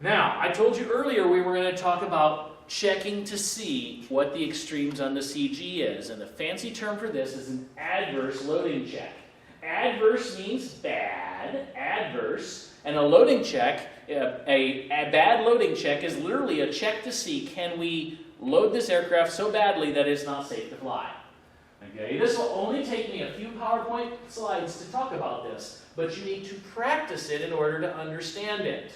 Now, I told you earlier we were going to talk about checking to see what the extremes on the CG is, and the fancy term for this is an adverse loading check. Adverse means bad, adverse, and a loading check, a bad loading check is literally a check to see, can we load this aircraft so badly that it's not safe to fly? Okay, this will only take me a few PowerPoint slides to talk about this, but you need to practice it in order to understand it.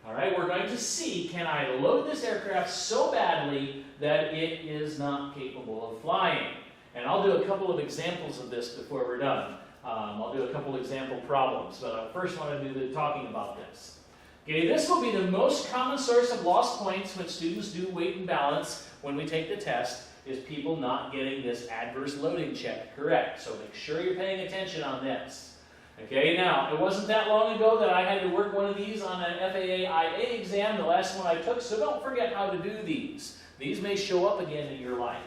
All right, we're going to see, can I load this aircraft so badly that it is not capable of flying? And I'll do a couple of examples of this before we're done. I'll do a couple example problems, but I first want to do the talking about this. Okay, this will be the most common source of lost points when students do weight and balance when we take the test, is people not getting this adverse loading check correct. So make sure you're paying attention on this. Okay, now, it wasn't that long ago that I had to work one of these on an FAA IA exam, the last one I took, so don't forget how to do these. These may show up again in your life.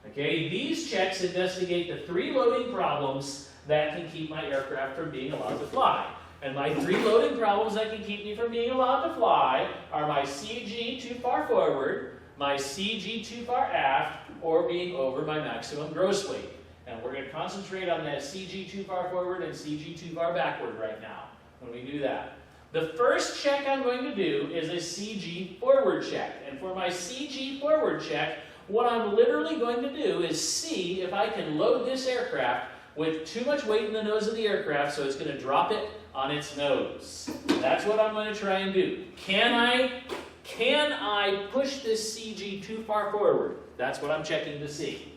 Okay, these checks investigate the 3 loading problems that can keep my aircraft from being allowed to fly. And my 3 loading problems that can keep me from being allowed to fly are my CG too far forward, my CG too far aft, or being over my maximum gross weight. And we're going to concentrate on that CG too far forward and CG too far backward right now when we do that. The first check I'm going to do is a CG forward check. And for my CG forward check, what I'm literally going to do is see if I can load this aircraft with too much weight in the nose of the aircraft, so it's going to drop it on its nose. That's what I'm going to try and do. Can I push this CG too far forward? That's what I'm checking to see.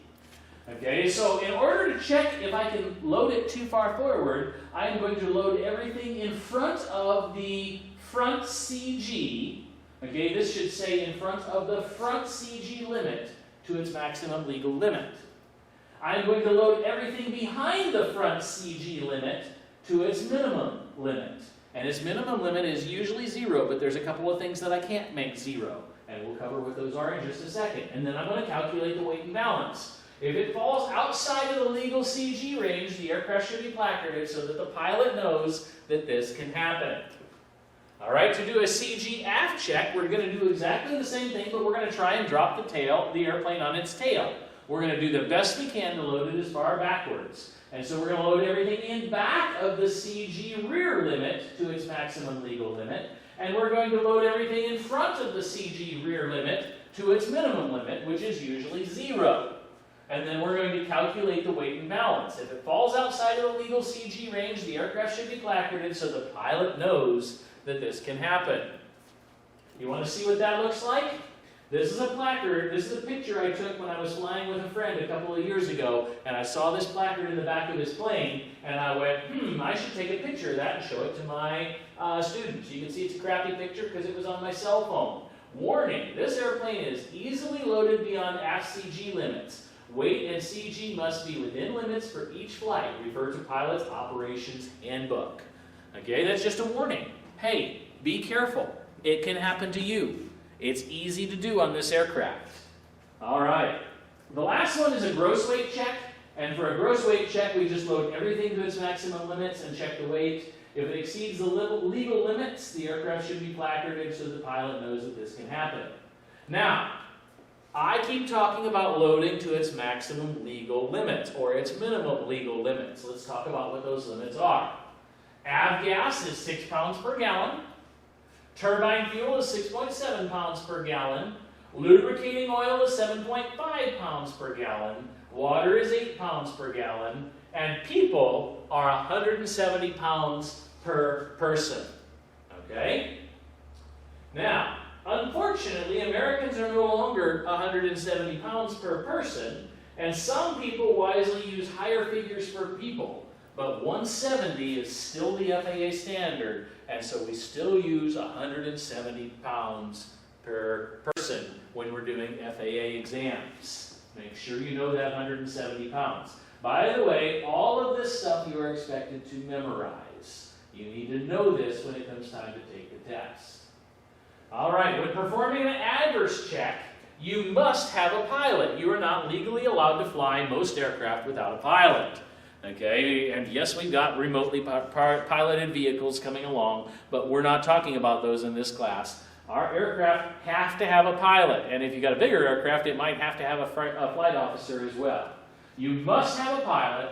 Okay, so in order to check if I can load it too far forward, I am going to load everything in front of the front CG. Okay, this should say in front of the front CG limit to its maximum legal limit. I'm going to load everything behind the front CG limit to its minimum limit. And its minimum limit is usually 0, but there's a couple of things that I can't make 0. And we'll cover what those are in just a second. And then I'm going to calculate the weight and balance. If it falls outside of the legal CG range, the aircraft should be placarded so that the pilot knows that this can happen. All right, to do a CG aft check, we're going to do exactly the same thing, but we're going to try and drop the airplane on its tail. We're going to do the best we can to load it as far backwards. And so we're going to load everything in back of the CG rear limit to its maximum legal limit. And we're going to load everything in front of the CG rear limit to its minimum limit, which is usually 0. And then we're going to calculate the weight and balance. If it falls outside of the legal CG range, the aircraft should be placarded so the pilot knows that this can happen. You want to see what that looks like? This is a placard. This is a picture I took when I was flying with a friend a couple of years ago, and I saw this placard in the back of his plane, and I went, I should take a picture of that and show it to my students. You can see it's a crappy picture because it was on my cell phone. Warning, this airplane is easily loaded beyond aft CG limits. Weight and CG must be within limits for each flight. Refer to Pilot's Operations Handbook. Okay, that's just a warning. Hey, be careful. It can happen to you. It's easy to do on this aircraft. All right. The last one is a gross weight check. And for a gross weight check, we just load everything to its maximum limits and check the weight. If it exceeds the legal limits, the aircraft should be placarded so the pilot knows that this can happen. Now, I keep talking about loading to its maximum legal limits, or its minimum legal limits. Let's talk about what those limits are. Avgas is 6 pounds per gallon. Turbine fuel is 6.7 pounds per gallon. Lubricating oil is 7.5 pounds per gallon. Water is 8 pounds per gallon. And people are 170 pounds per person. Okay? Now, unfortunately, Americans are no longer 170 pounds per person, and some people wisely use higher figures for people. But 170 is still the FAA standard, and so we still use 170 pounds per person when we're doing FAA exams. Make sure you know that 170 pounds. By the way, all of this stuff you are expected to memorize. You need to know this when it comes time to take the test. All right, when performing an adverse check, you must have a pilot. You are not legally allowed to fly most aircraft without a pilot. Okay, and yes, we've got remotely piloted vehicles coming along, but we're not talking about those in this class. Our aircraft have to have a pilot, and if you've got a bigger aircraft, it might have to have a flight officer as well. You must have a pilot,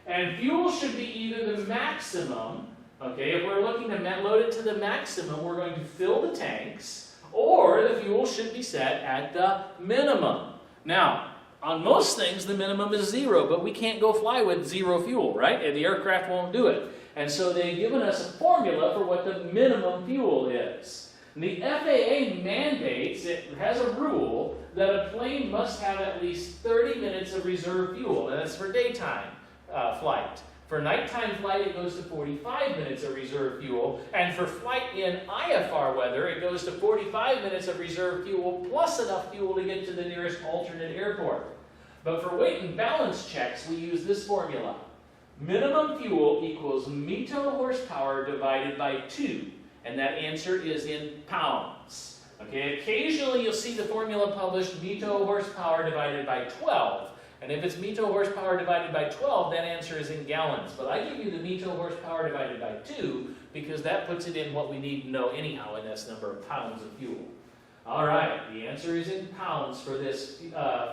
and fuel should be either the maximum, okay, if we're looking to load it to the maximum, we're going to fill the tanks, or the fuel should be set at the minimum. Now, on most things, the minimum is 0, but we can't go fly with 0 fuel, right? And the aircraft won't do it. And so they've given us a formula for what the minimum fuel is. And the FAA mandates, it has a rule, that a plane must have at least 30 minutes of reserve fuel, and that's for daytime flight. For nighttime flight, it goes to 45 minutes of reserve fuel, and for flight in IFR weather, it goes to 45 minutes of reserve fuel plus enough fuel to get to the nearest alternate airport. But for weight and balance checks, we use this formula. Minimum fuel equals METO horsepower divided by 2, and that answer is in pounds. Okay, occasionally you'll see the formula published METO horsepower divided by 12. And if it's METO horsepower divided by 12, that answer is in gallons. But I give you the METO horsepower divided by 2 because that puts it in what we need to know anyhow, and that's number of pounds of fuel. All right, the answer is in pounds for this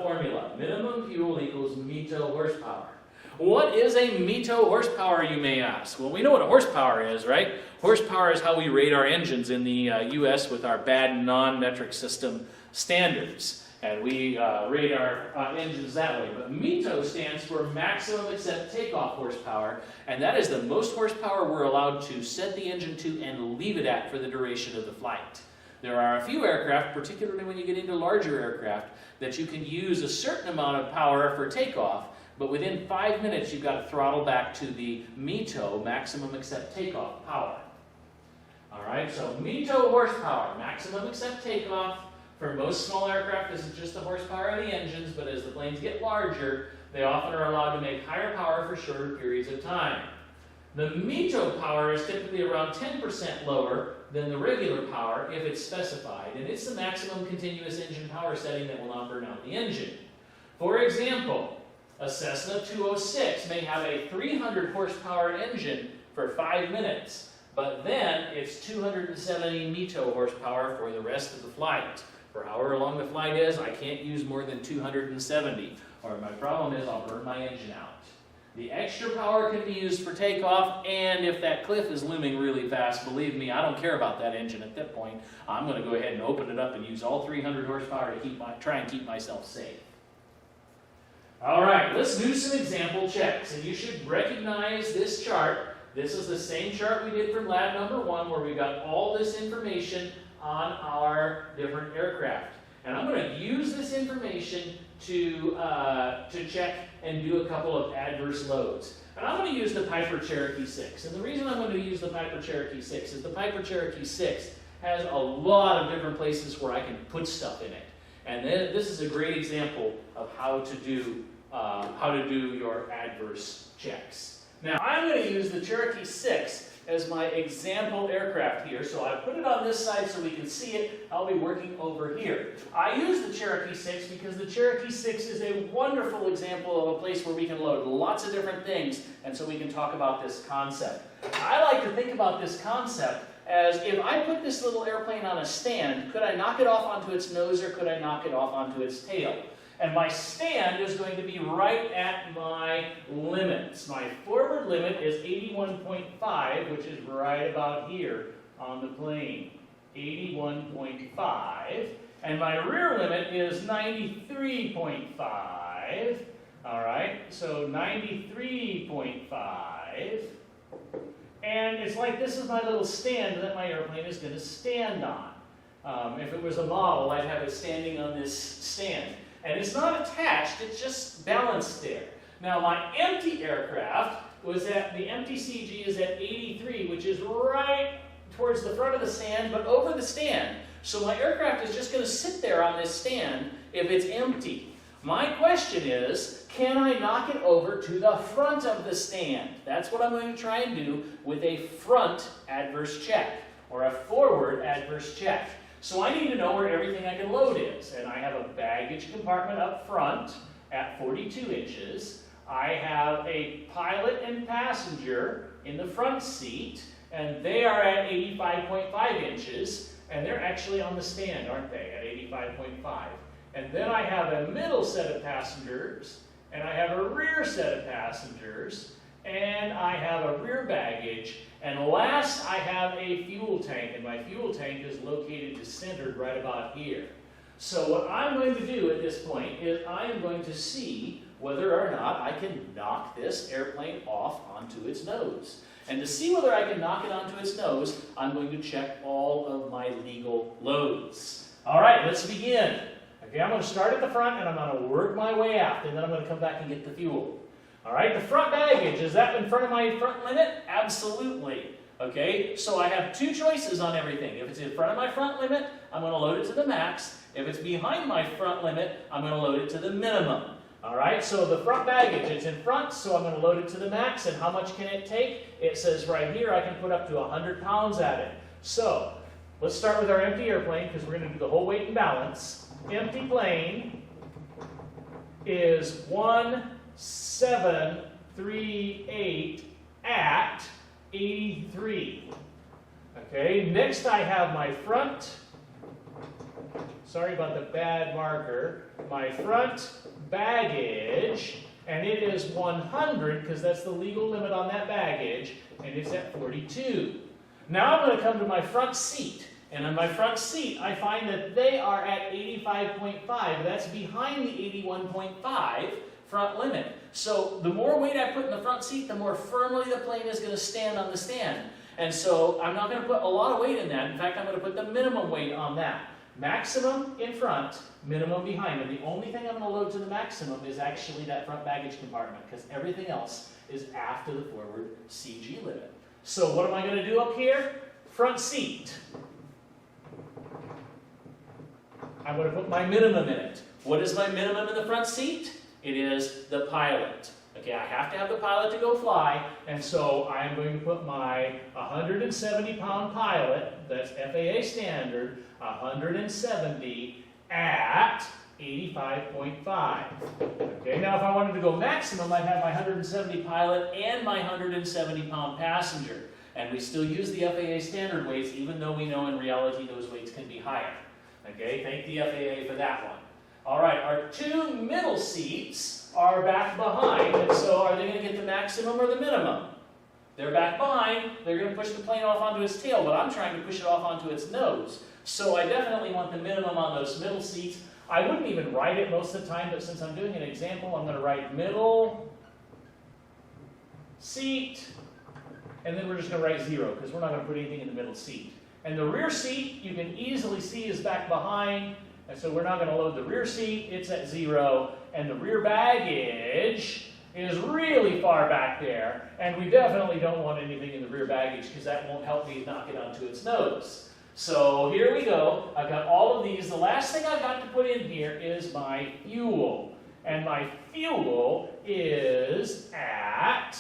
formula. Minimum fuel equals METO horsepower. What is a METO horsepower, you may ask? Well, we know what a horsepower is, right? Horsepower is how we rate our engines in the U.S. with our bad non-metric system standards. And we rate our engines that way. But METO stands for maximum accept takeoff horsepower, and that is the most horsepower we're allowed to set the engine to and leave it at for the duration of the flight. There are a few aircraft, particularly when you get into larger aircraft, that you can use a certain amount of power for takeoff, but within 5 minutes you've got to throttle back to the METO, maximum accept takeoff power. All right, so METO horsepower, maximum accept takeoff. For most small aircraft, this is just the horsepower of the engines, but as the planes get larger, they often are allowed to make higher power for shorter periods of time. The METO power is typically around 10% lower than the regular power if it's specified, and it's the maximum continuous engine power setting that will not burn out the engine. For example, a Cessna 206 may have a 300 horsepower engine for 5 minutes, but then it's 270 METO horsepower for the rest of the flight. For however long the flight is, I can't use more than 270, or my problem is I'll burn my engine out. The extra power can be used for takeoff, and if that cliff is looming really fast, believe me, I don't care about that engine at that point. I'm going to go ahead and open it up and use all 300 horsepower to try and keep myself safe. All right, let's do some example checks, and you should recognize this chart. This is the same chart we did from lab number 1, where we got all this information on our different aircraft. And I'm going to use this information to check and do a couple of adverse loads. And I'm going to use the Piper Cherokee 6. And the reason I'm going to use the Piper Cherokee 6 is the Piper Cherokee 6 has a lot of different places where I can put stuff in it. And then this is a great example of how to do your adverse checks. Now, I'm going to use the Cherokee 6 as my example aircraft here. So I put it on this side so we can see it. I'll be working over here. I use the Cherokee 6 because the Cherokee 6 is a wonderful example of a place where we can load lots of different things, and so we can talk about this concept. I like to think about this concept as if I put this little airplane on a stand, could I knock it off onto its nose or could I knock it off onto its tail? And my stand is going to be right at my limits. My forward limit is 81.5, which is right about here on the plane. 81.5. And my rear limit is 93.5. All right, so 93.5. And it's like this is my little stand that my airplane is going to stand on. If it was a model, I'd have it standing on this stand. And it's not attached, it's just balanced there. Now my empty aircraft was at, the empty CG is at 83, which is right towards the front of the stand, but over the stand. So my aircraft is just going to sit there on this stand if it's empty. My question is, can I knock it over to the front of the stand? That's what I'm going to try and do with a front adverse check, or a forward adverse check. So I need to know where everything I can load is. And I have a baggage compartment up front at 42 inches. I have a pilot and passenger in the front seat. and they are at 85.5 inches, and they're actually on the stand, aren't they, at 85.5. And then I have a middle set of passengers, and I have a rear set of passengers, and I have a rear baggage, and last I have a fuel tank, and my fuel tank is located centered right about here. So what I'm going to do at this point is I am going to see whether or not I can knock this airplane off onto its nose. And to see whether I can knock it onto its nose, I'm going to check all of my legal loads. All right, let's begin. Okay, I'm going to start at the front and I'm going to work my way out, and then I'm going to come back and get the fuel. All right, the front baggage, is that in front of my front limit? Absolutely. Okay, so I have two choices on everything. If it's in front of my front limit, I'm going to load it to the max. If it's behind my front limit, I'm going to load it to the minimum. All right, so the front baggage, it's in front, so I'm going to load it to the max. And how much can it take? It says right here I can put up to 100 pounds at it. So let's start with our empty airplane, because we're going to do the whole weight and balance. Empty plane is 1738 at 83. Okay, next I have my front, sorry about the bad marker, my front baggage, and it is 100 because that's the legal limit on that baggage, and it's at 42. Now I'm going to come to my front seat, and on my front seat I find that they are at 85.5. That's behind the 81.5 front limit. So the more weight I put in the front seat, the more firmly the plane is going to stand on the stand. And so I'm not going to put a lot of weight in that. In fact, I'm going to put the minimum weight on that. Maximum in front, minimum behind. And the only thing I'm going to load to the maximum is actually that front baggage compartment, because everything else is after the forward CG limit. So what am I going to do up here? Front seat. I'm going to put my minimum in it. What is my minimum in the front seat? It is the pilot. Okay, I have to have the pilot to go fly, and so I'm going to put my 170-pound pilot, that's FAA standard, 170 at 85.5. Okay, now if I wanted to go maximum, I'd have my 170 pilot and my 170-pound passenger. And we still use the FAA standard weights, even though we know in reality those weights can be higher. Okay, thank the FAA for that one. All right, our two middle seats are back behind, and so are they going to get the maximum or the minimum? They're back behind, they're going to push the plane off onto its tail, but I'm trying to push it off onto its nose. So I definitely want the minimum on those middle seats. I wouldn't even write it most of the time, but since I'm doing an example, I'm going to write middle seat, and then we're just going to write 0, because we're not going to put anything in the middle seat. And the rear seat, you can easily see, is back behind. And so we're not going to load the rear seat, it's at 0, and the rear baggage is really far back there, and we definitely don't want anything in the rear baggage because that won't help me knock it onto its nose. So here we go, I've got all of these. The last thing I've got to put in here is my fuel, and my fuel is at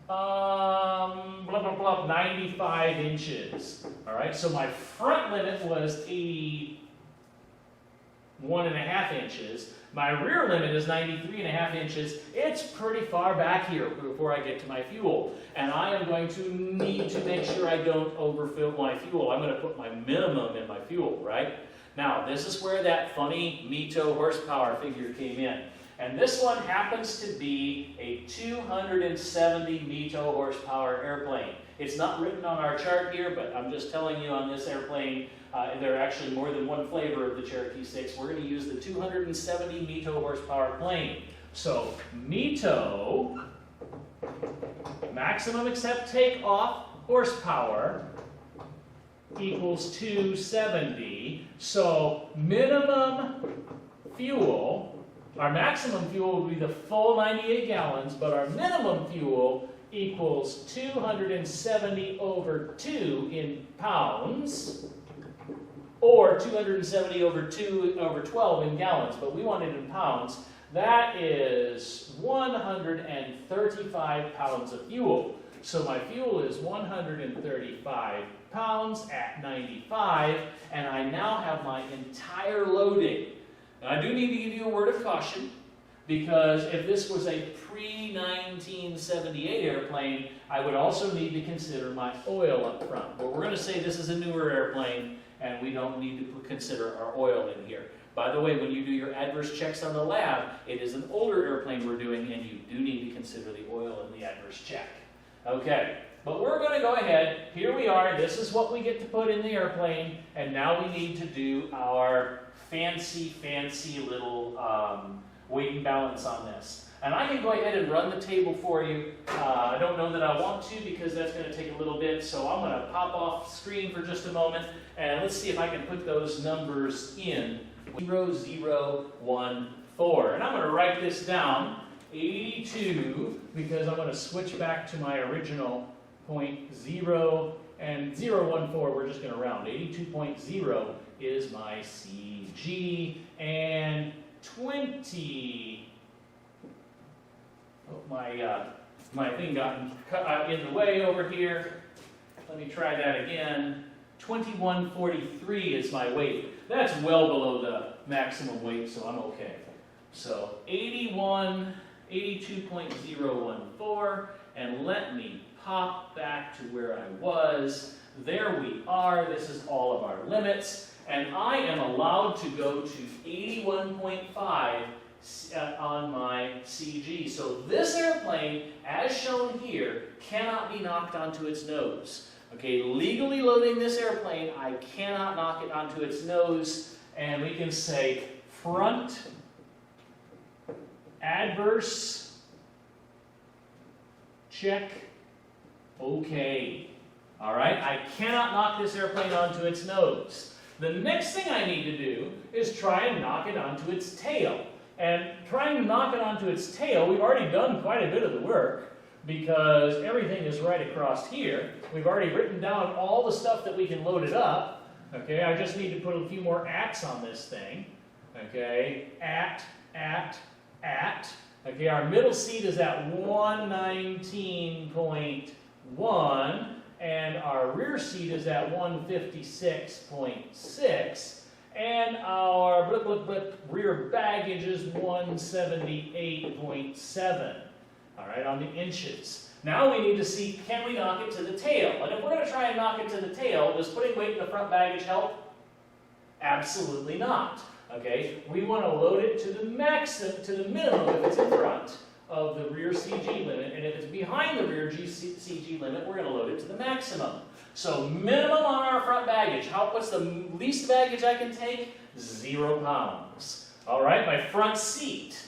95 inches. All right, so my front limit was 81.5 inches. My rear limit is 93.5 inches. It's pretty far back here before I get to my fuel. And I am going to need to make sure I don't overfill my fuel. I'm going to put my minimum in my fuel, right? Now, this is where that funny Mito horsepower figure came in. And this one happens to be a 270 Mito horsepower airplane. It's not written on our chart here, but I'm just telling you on this airplane, there are actually more than one flavor of the Cherokee 6. We're going to use the 270 Mito horsepower plane. So Mito, maximum accept takeoff horsepower, equals 270. So minimum fuel, our maximum fuel will be the full 98 gallons, but our minimum fuel equals 270 over 2 in pounds, or 270 over 2 over 12 in gallons, but we want it in pounds. That is 135 pounds of fuel. So my fuel is 135 pounds at 95, and I now have my entire loading. Now I do need to give you a word of caution. because if this was a pre-1978 airplane, I would also need to consider my oil up front. But we're going to say this is a newer airplane, and we don't need to consider our oil in here. By the way, when you do your adverse checks on the lab, it is an older airplane we're doing, and you do need to consider the oil in the adverse check. Okay, but we're going to go ahead. Here we are. This is what we get to put in the airplane, and now we need to do our fancy little weight and balance on this. And I can go ahead and run the table for you. I don't know that I want to because that's going to take a little bit, so I'm going to pop off screen for just a moment, and let's see if I can put those numbers in. 0, 0, 1, 4. And I'm going to write this down, 82, because I'm going to switch back to my original point 0 and 0, 1, 4. We're just going to round. 82.0 is my CG, and 20. Oh, my thing got in the way over here. Let me try that again. 2143 is my weight. That's well below the maximum weight, so I'm okay. So 82.014, and let me pop back to where I was. There we are. This is all of our limits, and I am allowed to go to 81.5 on my CG. So this airplane, as shown here, cannot be knocked onto its nose. Okay, legally loading this airplane, I cannot knock it onto its nose, and we can say front adverse check okay. All right, I cannot knock this airplane onto its nose. The next thing I need to do is try and knock it onto its tail. And trying to knock it onto its tail, we've already done quite a bit of the work, because everything is right across here. We've already written down all the stuff that we can load it up. Okay, I just need to put a few more ats on this thing. Okay, at. Okay, our middle seat is at 119.1, and our rear seat is at 156.6, and our rear baggage is 178.7. All right, on the inches. Now we need to see, can we knock it to the tail? And if we're going to try and knock it to the tail, does putting weight in the front baggage help? Absolutely not. Okay, we want to load it to the maximum, to the minimum if it's in front of the rear CG limit, and if it's behind the rear CG limit, we're going to load it to the maximum. So minimum on our front baggage. What's the least baggage I can take? 0 pounds. All right, my front seat.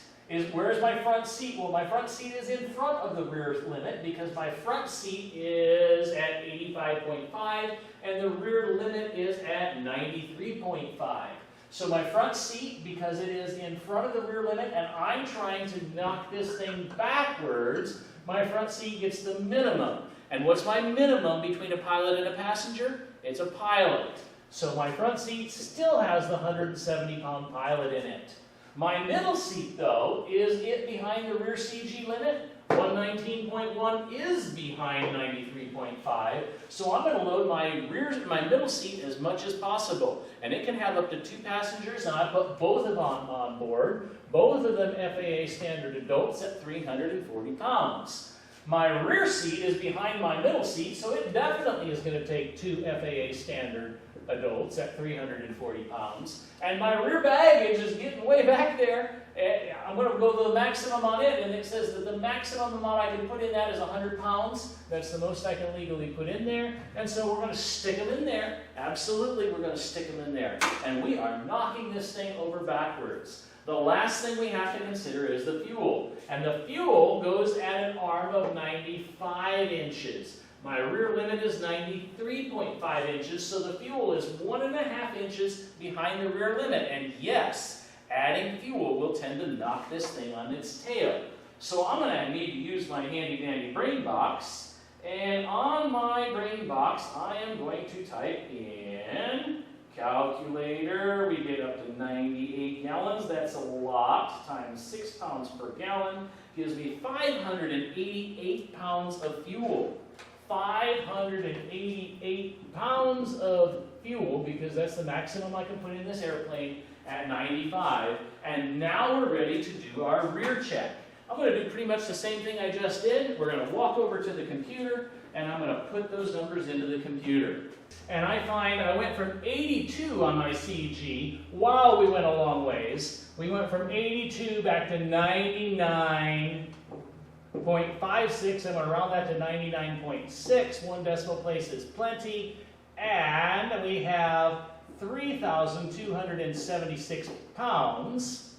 Where's my front seat? Well, my front seat is in front of the rear limit because my front seat is at 85.5 and the rear limit is at 93.5. So my front seat, because it is in front of the rear limit and I'm trying to knock this thing backwards, my front seat gets the minimum. And what's my minimum between a pilot and a passenger? It's a pilot. So my front seat still has the 170-pound pilot in it. My middle seat, though, is it behind the rear CG limit? 119.1 is behind 93.5, so I'm going to load my middle seat as much as possible. And it can have up to 2 passengers, and I put both of them on board. Both of them FAA standard adults at 340 pounds. My rear seat is behind my middle seat, so it definitely is going to take 2 FAA standard adults at 340 pounds. And my rear baggage is getting way back there. I'm going to go to the maximum on it, and it says that the maximum amount I can put in that is 100 pounds. That's the most I can legally put in there. And so we're going to stick them in there. Absolutely, we're going to stick them in there. And we are knocking this thing over backwards. The last thing we have to consider is the fuel. And the fuel goes at an arm of 95 inches. My rear limit is 93.5 inches, so the fuel is 1.5 inches behind the rear limit. And yes, adding fuel will tend to knock this thing on its tail. So I'm going to need to use my handy-dandy brain box. And on my brain box, I am going to type in calculator. We get up to 98 gallons. That's a lot. Times 6 pounds per gallon gives me 588 pounds of fuel. 588 pounds of fuel, because that's the maximum I can put in this airplane at 95. And now we're ready to do our rear check. I'm going to do pretty much the same thing I just did. We're going to walk over to the computer, and I'm going to put those numbers into the computer. And I find I went from 82 on my CG. Wow, we went a long ways. We went from 82 back to 99.56. I'm going to round that to 99.6. 1 decimal place is plenty. And we have 3,276 pounds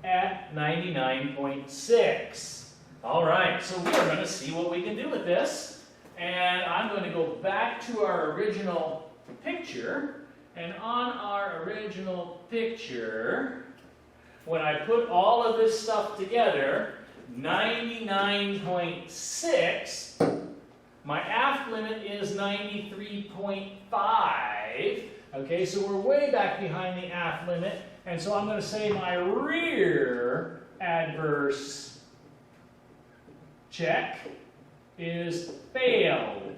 at 99.6. All right, so we are going to see what we can do with this. And I'm going to go back to our original picture. And on our original picture, when I put all of this stuff together, 99.6, my aft limit is 93.5. Okay, so we're way back behind the aft limit. And so I'm going to say my rear adverse check is failed.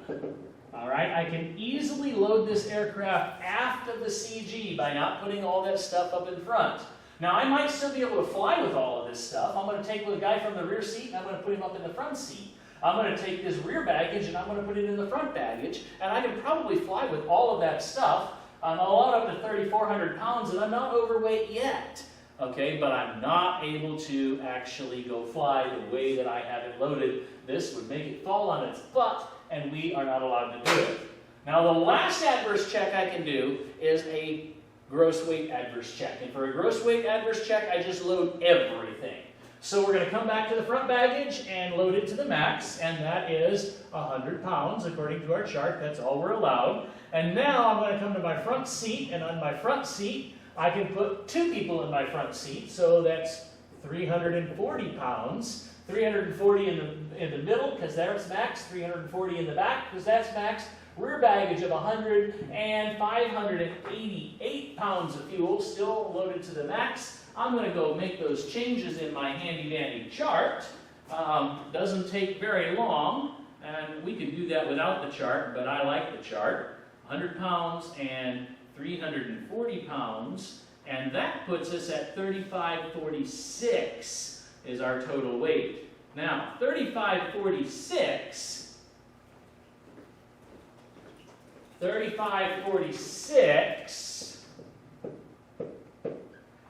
All right, I can easily load this aircraft aft of the CG by not putting all that stuff up in front. Now, I might still be able to fly with all of this stuff. I'm going to take the guy from the rear seat and I'm going to put him up in the front seat. I'm going to take this rear baggage and I'm going to put it in the front baggage, and I can probably fly with all of that stuff. I'm a lot up to 3,400 pounds, and I'm not overweight yet, okay? But I'm not able to actually go fly the way that I have it loaded. This would make it fall on its butt, and we are not allowed to do it. Now, the last adverse check I can do is a gross weight adverse check. And for a gross weight adverse check, I just load everything. So we're going to come back to the front baggage and load it to the max, and that is 100 pounds according to our chart. That's all we're allowed. And now I'm going to come to my front seat, and on my front seat, I can put 2 people in my front seat, so that's 340 pounds. 340 in the middle, because that's max. 340 in the back, because that's max. Rear baggage of 100, and 588 pounds of fuel, still loaded to the max. I'm going to go make those changes in my handy-dandy chart. Doesn't take very long, and we can do that without the chart, but I like the chart. 100 pounds and 340 pounds, and that puts us at 3546 is our total weight. Now, 3546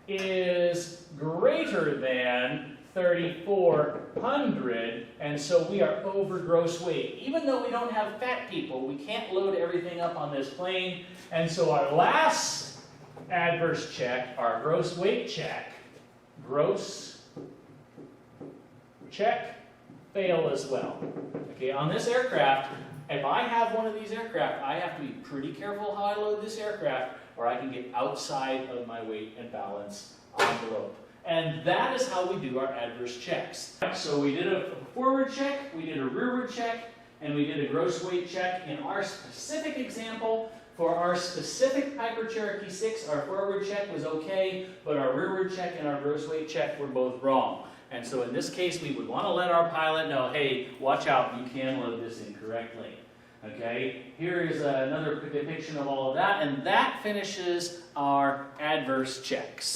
is greater than 3,400, and so we are over gross weight. Even though we don't have fat people, we can't load everything up on this plane, and so our last adverse check, our gross weight check, gross check, fail as well. Okay, on this aircraft, if I have one of these aircraft, I have to be pretty careful how I load this aircraft, or I can get outside of my weight and balance envelope. And that is how we do our adverse checks. So we did a forward check, we did a rearward check, and we did a gross weight check. In our specific example, for our specific Piper Cherokee 6, our forward check was okay, but our rearward check and our gross weight check were both wrong. And so in this case, we would want to let our pilot know, hey, watch out, you can load this incorrectly. Okay, here is another depiction of all of that, and that finishes our adverse checks.